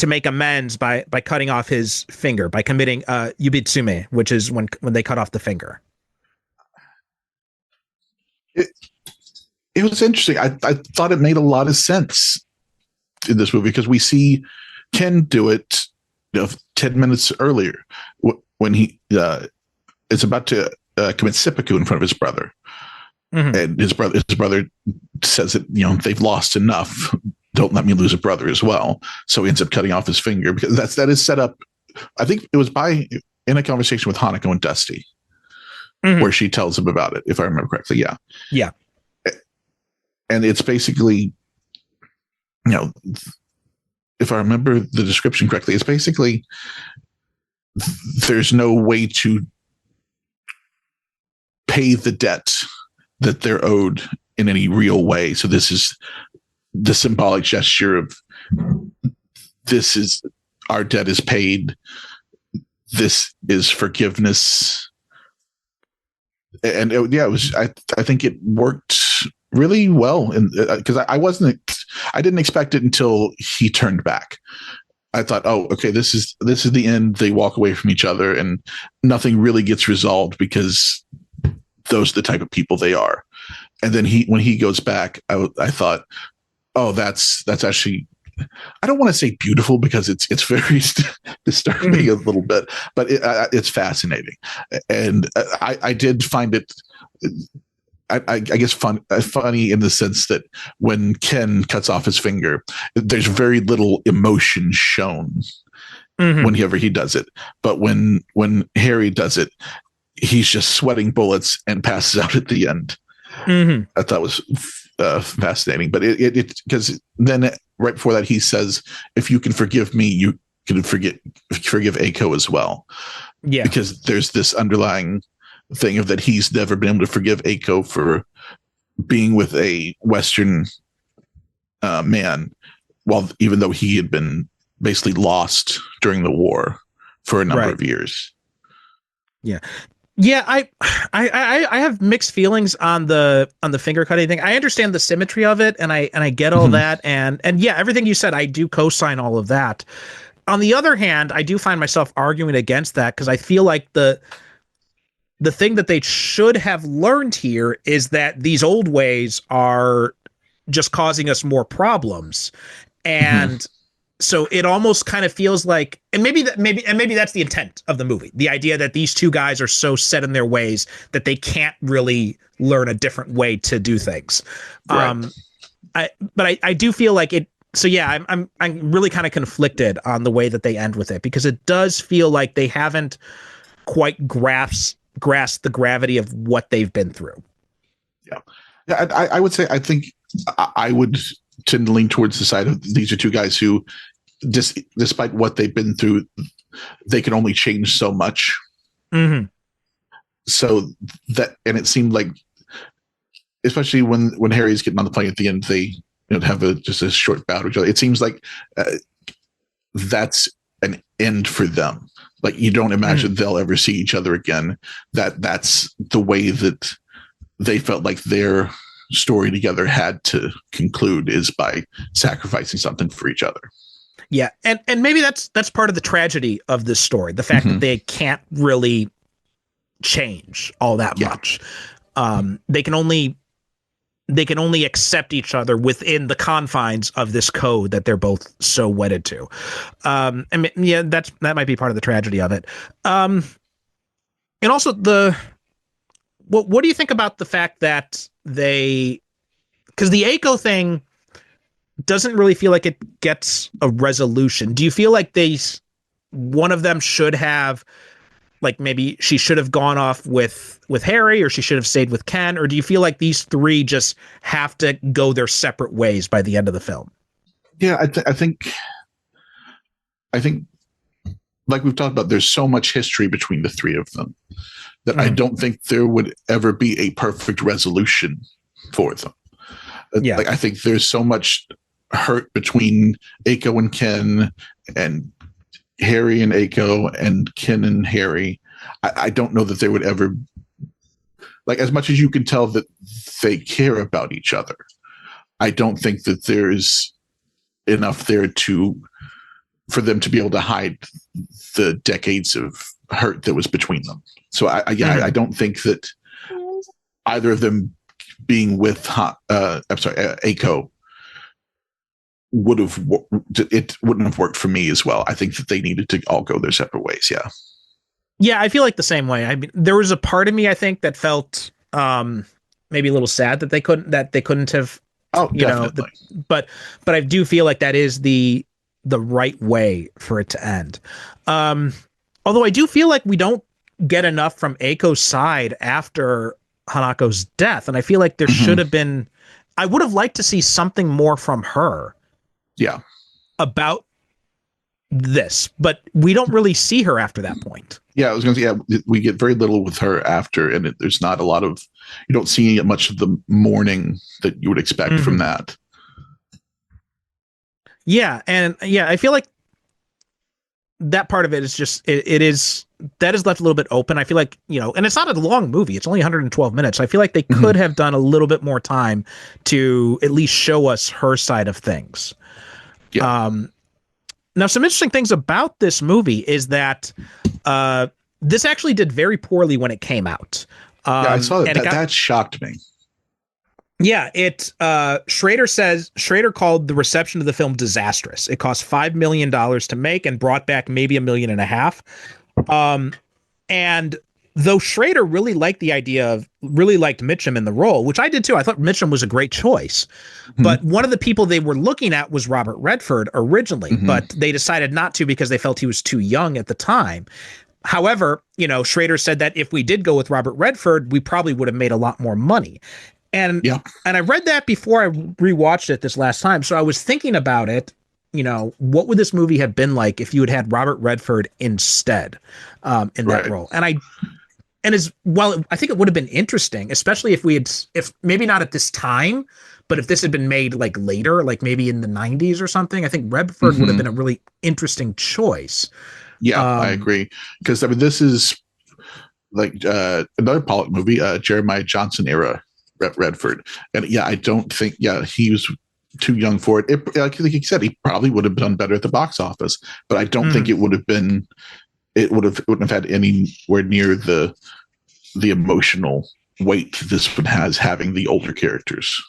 make amends by cutting off his finger, by committing yubitsume, which is when they cut off the finger? It was interesting. I thought it made a lot of sense in this movie, because we see Ken do it 10 minutes earlier when he is about to commit seppuku in front of his brother. Mm-hmm. And his brother says that, they've lost enough. Don't let me lose a brother as well. So he ends up cutting off his finger, because that is set up. I think it was in a conversation with Hanako and Dusty, mm-hmm. where she tells him about it, if I remember correctly. Yeah. Yeah. And it's basically, if I remember the description correctly, it's basically there's no way to pay the debt that they're owed in any real way. So this is the symbolic gesture of, this is, our debt is paid. This is forgiveness. And it was, I think it worked really well, because I didn't expect it until he turned back. I thought, oh, okay, this is the end. They walk away from each other, and nothing really gets resolved, because those are the type of people they are. And then when he goes back, I thought, oh, that's actually, I don't want to say beautiful, because it's very disturbing a little bit, but it's fascinating. And I did find it, I guess funny in the sense that when Ken cuts off his finger, there's very little emotion shown whenever he does it. But when Harry does it, he's just sweating bullets and passes out at the end. I thought was fascinating. But it because then right before that he says, "If you can forgive me, you can forgive Aiko as well." Yeah, because there's this underlying thing of that he's never been able to forgive Aiko for being with a Western man, while even though he had been basically lost during the war for a number of years. Yeah. I have mixed feelings on the finger cutting thing. I understand the symmetry of it, and I get all that, and yeah, everything you said, I do co-sign all of that. On the other hand, I do find myself arguing against that because I feel like the thing that they should have learned here is that these old ways are just causing us more problems, and so it almost kind of feels like, and maybe that's the intent of the movie, the idea that these two guys are so set in their ways that they can't really learn a different way to do things. Right. I do feel like it. So yeah, I'm really kind of conflicted on the way that they end with it, because it does feel like they haven't quite grasped the gravity of what they've been through. Yeah, I would say, I think I would tend to lean towards the side of these are two guys who, despite what they've been through, they can only change so much. So that, and it seemed like, especially when Harry's getting on the plane at the end, they have just a short bout with each other. It seems like that's an end for them. Like, you don't imagine they'll ever see each other again. That's the way that they felt like their story together had to conclude, is by sacrificing something for each other. Yeah, and maybe that's part of the tragedy of this story, the fact that they can't really change all that much. They can only accept each other within the confines of this code that they're both so wedded to. And yeah, that might be part of the tragedy of it. And also what do you think about the fact that because the Aiko thing doesn't really feel like it gets a resolution. Do you feel like one of them should have, like, maybe she should have gone off with Harry, or she should have stayed with Ken? Or do you feel like these three just have to go their separate ways by the end of the film? Yeah, I think like we've talked about, there's so much history between the three of them that I don't think there would ever be a perfect resolution for them. Yeah. Like, I think there's so much hurt between Aiko and Ken, and Harry and Aiko, and Ken and Harry. I don't know that there would ever, like, as much as you can tell that they care about each other, I don't think that there's enough there for them to be able to hide the decades of hurt that was between them. So I don't think that either of them being with Aiko wouldn't have worked for me as well. I think that they needed to all go their separate ways. Yeah, I feel like the same way. I mean, there was a part of me, I think, that felt maybe a little sad that they couldn't have. Oh, definitely. But I do feel like that is the right way for it to end. Although I do feel like we don't get enough from Aiko's side after Hanako's death, and I feel like there should have been. I would have liked to see something more from her. Yeah. About this, but we don't really see her after that point. Yeah, I was going to say, we get very little with her after, and there's not a lot of, you don't see much of the mourning that you would expect from that. Yeah, and yeah, I feel like that part of it is just, that is left a little bit open. I feel like, and it's not a long movie. It's only 112 minutes. I feel like they could have done a little bit more time to at least show us her side of things. Yeah. Now, some interesting things about this movie is that this actually did very poorly when it came out. I saw that. That shocked me. Yeah, Schrader called the reception of the film disastrous. It cost $5 million to make and brought back maybe $1.5 million. And though Schrader really liked Mitchum in the role, which I did too. I thought Mitchum was a great choice. But one of the people they were looking at was Robert Redford originally, but they decided not to because they felt he was too young at the time. However, Schrader said that if we did go with Robert Redford, we probably would have made a lot more money. And I read that before I rewatched it this last time. So I was thinking about it. What would this movie have been like if you had Robert Redford instead in that role? And as well, I think it would have been interesting, especially if maybe not at this time, but if this had been made like later, like maybe in the 90s or something, I think Redford would have been a really interesting choice. Yeah, I agree. Because this is like another Pollack movie, Jeremiah Johnson era Redford. And I don't think, he was too young for it. Like you said, he probably would have done better at the box office, but I don't think it would have been, wouldn't have had anywhere near the emotional weight this one has, having the older characters.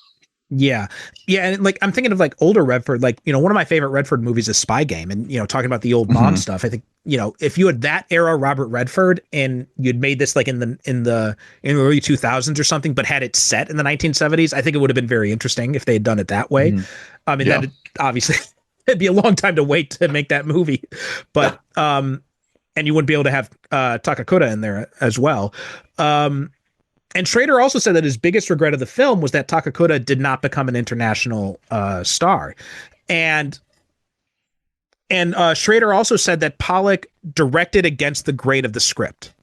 Yeah. And like, I'm thinking of like older Redford, like, one of my favorite Redford movies is Spy Game, and, talking about the old Bond stuff. I think, if you had that era Robert Redford and you'd made this like in the early 2000s or something, but had it set in the 1970s, I think it would have been very interesting if they had done it that way. I mean, that obviously it'd be a long time to wait to make that movie, but, and you wouldn't be able to have Takakura in there as well. And Schrader also said that his biggest regret of the film was that Takakura did not become an international star. And Schrader also said that Pollack directed against the grade of the script.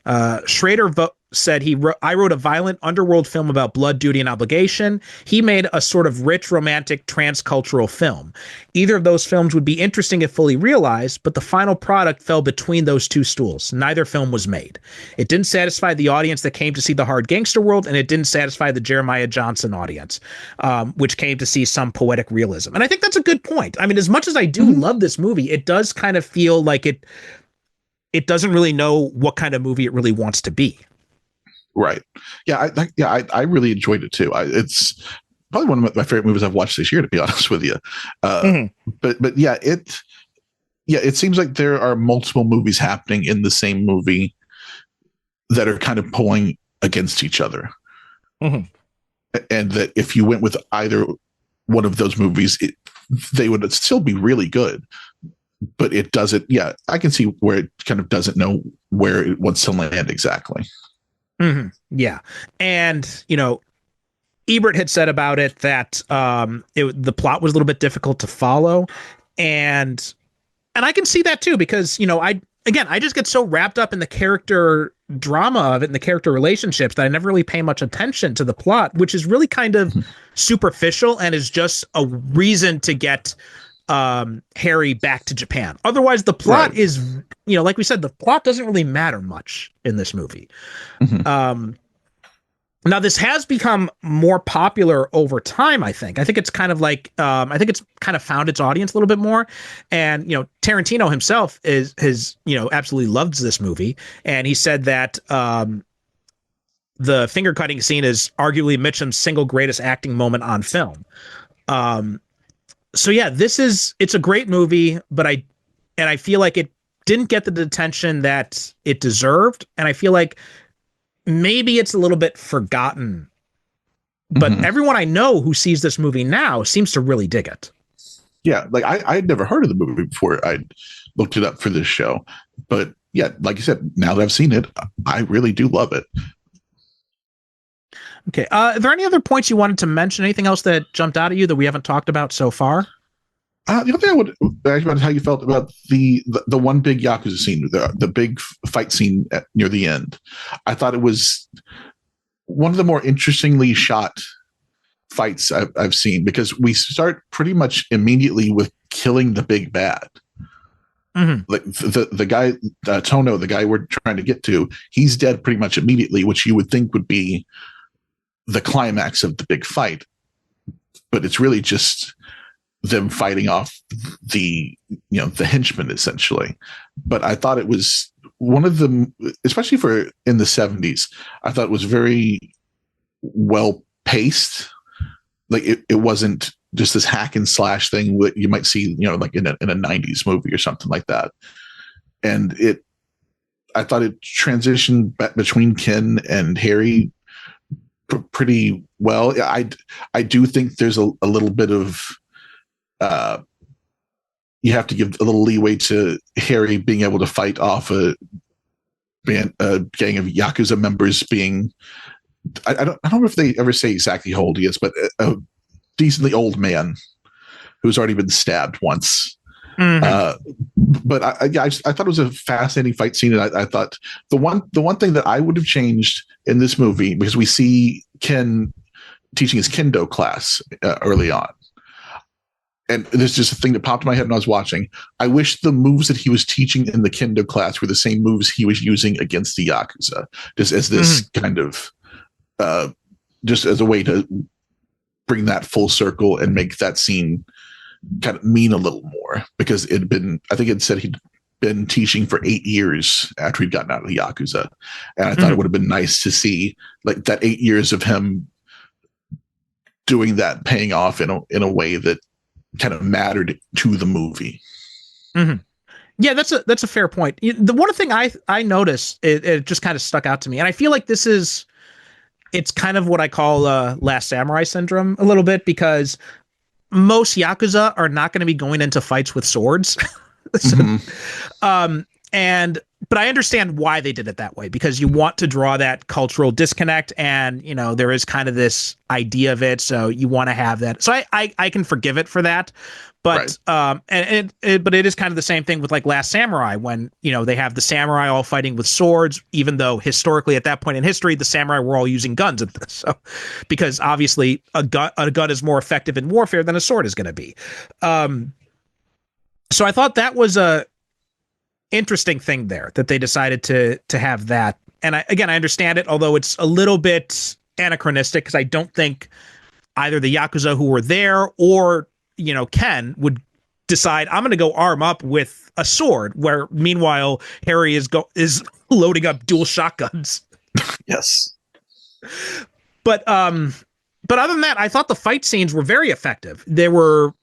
Schrader said I wrote a violent underworld film about blood, duty, and obligation. He made a sort of rich, romantic, transcultural film. Either of those films would be interesting if fully realized, but the final product fell between those two stools. Neither film was made. It didn't satisfy the audience that came to see the hard gangster world, and it didn't satisfy the Jeremiah Johnson audience, which came to see some poetic realism. And I think that's a good point. I mean, as much as I do love this movie, it does kind of feel like it doesn't really know what kind of movie it really wants to be. Right. Yeah. I really enjoyed it too. It's probably one of my favorite movies I've watched this year, to be honest with you. But it seems like there are multiple movies happening in the same movie that are kind of pulling against each other. And that if you went with either one of those movies, they would still be really good. But it doesn't. Yeah, I can see where it kind of doesn't know where it wants to land exactly. Yeah. And, Ebert had said about it that the plot was a little bit difficult to follow. And I can see that too, because, I just get so wrapped up in the character drama of it and the character relationships that I never really pay much attention to the plot, which is really kind of superficial and is just a reason to get Harry back to Japan. Otherwise, the plot is, like we said, the plot doesn't really matter much in this movie. Now, this has become more popular over time, I think. I think it's kind of like, it's kind of found its audience a little bit more. And, Tarantino himself has absolutely loves this movie. And he said that the finger cutting scene is arguably Mitchum's single greatest acting moment on film. So yeah, it's a great movie, but I feel like it didn't get the attention that it deserved. And I feel like maybe it's a little bit forgotten, but everyone I know who sees this movie now seems to really dig it. Yeah. Like I'd never heard of the movie before I looked it up for this show, but yeah, like you said, now that I've seen it, I really do love it. Okay. Are there any other points you wanted to mention? Anything else that jumped out at you that we haven't talked about so far? The other thing I would ask about is how you felt about the one big Yakuza scene, the big fight scene near the end. I thought it was one of the more interestingly shot fights I've seen, because we start pretty much immediately with killing the big bad. Like the guy, Tono, the guy we're trying to get to, he's dead pretty much immediately, which you would think would be the climax of the big fight, but it's really just them fighting off the henchmen essentially. But I thought it was one of them, especially for in the 70s, I thought it was very well paced. Like it wasn't just this hack and slash thing that you might see, like in a 90s movie or something like that. And I thought it transitioned between Ken and Harry pretty well. I do think there's a little bit of you have to give a little leeway to Harry being able to fight off a gang of Yakuza members being. I don't know if they ever say exactly how old he is, but a decently old man who's already been stabbed once. But I thought it was a fascinating fight scene, and I thought the one thing that I would have changed in this movie, because we see Ken teaching his kendo class early on, and there's just a thing that popped in my head when I was watching. I wish the moves that he was teaching in the kendo class were the same moves he was using against the Yakuza, just as this kind of just as a way to bring that full circle and make that scene kind of mean a little more, because I think it said he'd been teaching for 8 years after he'd gotten out of the Yakuza. And I thought it would have been nice to see like that 8 years of him doing that paying off in a way that kind of mattered to the movie. Yeah, that's a fair point. The one thing I noticed, it just kind of stuck out to me, and I feel like it's kind of what I call Last Samurai syndrome a little bit, because most Yakuza are not going to be going into fights with swords. But I understand why they did it that way, because you want to draw that cultural disconnect, and there is kind of this idea of it, so you want to have that. So I can forgive it for that. But right. But it is kind of the same thing with like Last Samurai, when they have the samurai all fighting with swords, even though historically at that point in history the samurai were all using guns at this. So because obviously a gun is more effective in warfare than a sword is going to be. So I thought that was a interesting thing there, that they decided to have that. And I understand it, although it's a little bit anachronistic, because I don't think either the Yakuza who were there or Ken would decide, I'm going to go arm up with a sword, where meanwhile Harry is loading up dual shotguns. Yes. But other than that, I thought the fight scenes were very effective. The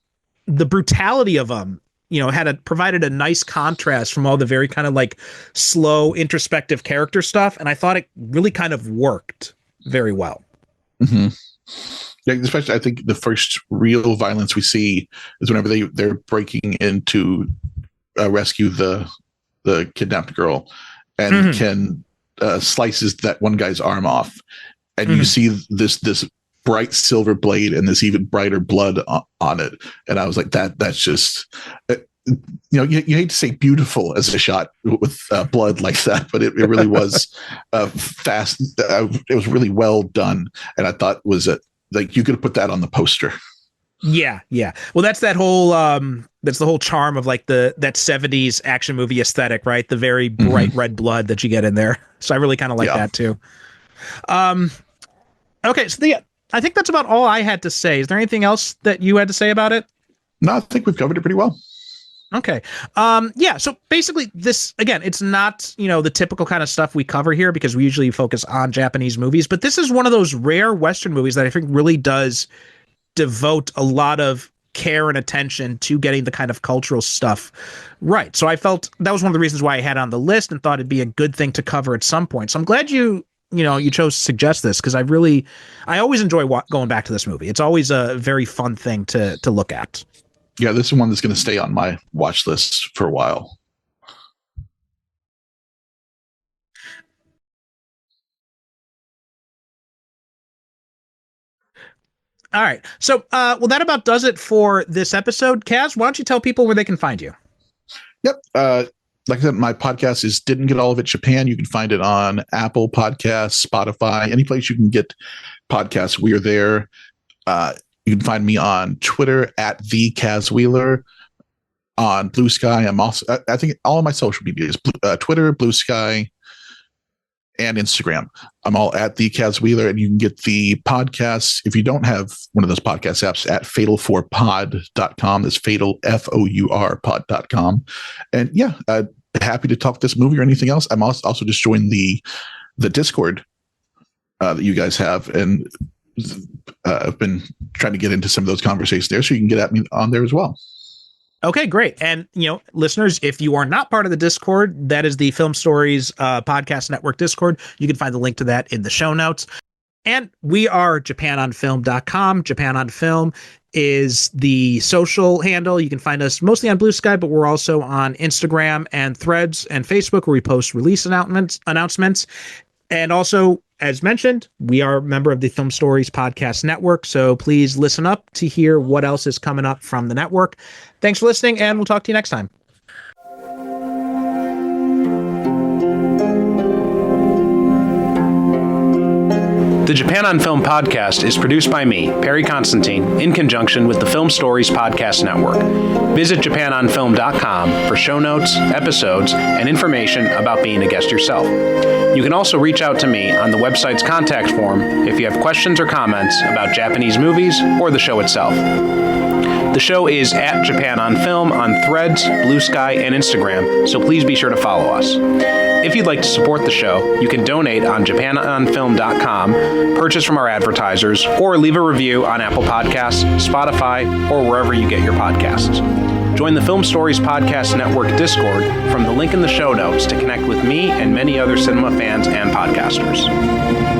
brutality of them, provided a nice contrast from all the very kind of like slow introspective character stuff, and I thought it really kind of worked very well. Yeah, especially I think the first real violence we see is whenever they're breaking in to rescue the kidnapped girl, and Ken slices that one guy's arm off, and you see this bright silver blade and this even brighter blood on it, and I was like, that's just you hate to say beautiful as a shot with blood like that, but it really was fast. It was really well done, and I thought was like you could have put that on the poster. Yeah. Well, that's that whole that's the whole charm of like that 70s action movie aesthetic, right? The very bright red blood that you get in there. So I really kind of like that too. Okay, so I think that's about all I had to say. Is there anything else that you had to say about it? No, I think we've covered it pretty well. Okay. Yeah. So basically this, again, it's not, the typical kind of stuff we cover here, because we usually focus on Japanese movies, but this is one of those rare Western movies that I think really does devote a lot of care and attention to getting the kind of cultural stuff right. So I felt that was one of the reasons why I had it on the list and thought it'd be a good thing to cover at some point. So I'm glad you chose to suggest this, because I always enjoy going back to this movie. It's always a very fun thing to look at. Yeah, this is one that's going to stay on my watch list for a while. All right. So, well, that about does it for this episode. Kaz, why don't you tell people where they can find you? Yep. Like I said, my podcast is Didn't Get All of It Japan. You can find it on Apple Podcasts, Spotify, any place you can get podcasts. We are there. You can find me on Twitter at the Kaz Wheeler. On Blue Sky, I'm also, I think all of my social media is Twitter, Blue Sky, and Instagram. I'm all at the Kaz Wheeler, and you can get the podcasts, if you don't have one of those podcast apps, at fatal4pod.com. That's fatal, FOUR pod.com. And yeah, happy to talk this movie or anything else. I'm also just joined the Discord that you guys have, and I've been trying to get into some of those conversations there, so you can get at me on there as well. Okay, great. And, listeners, if you are not part of the Discord, that is the Film Stories Podcast Network Discord. You can find the link to that in the show notes. And we are japanonfilm.com. Japan on Film is the social handle. You can find us mostly on Blue Sky, but we're also on Instagram and Threads and Facebook, where we post release announcements. And also, as mentioned, we are a member of the Film Stories Podcast Network, so please listen up to hear what else is coming up from the network. Thanks for listening, and we'll talk to you next time. The Japan on Film podcast is produced by me, Perry Constantine, in conjunction with the Film Stories Podcast Network. Visit japanonfilm.com for show notes, episodes, and information about being a guest yourself. You can also reach out to me on the website's contact form if you have questions or comments about Japanese movies or the show itself. The show is at Japan on Film on Threads, Blue Sky, and Instagram, so please be sure to follow us. If you'd like to support the show, you can donate on japanonfilm.com, purchase from our advertisers, or leave a review on Apple Podcasts, Spotify, or wherever you get your podcasts. Join the Film Stories Podcast Network Discord from the link in the show notes to connect with me and many other cinema fans and podcasters.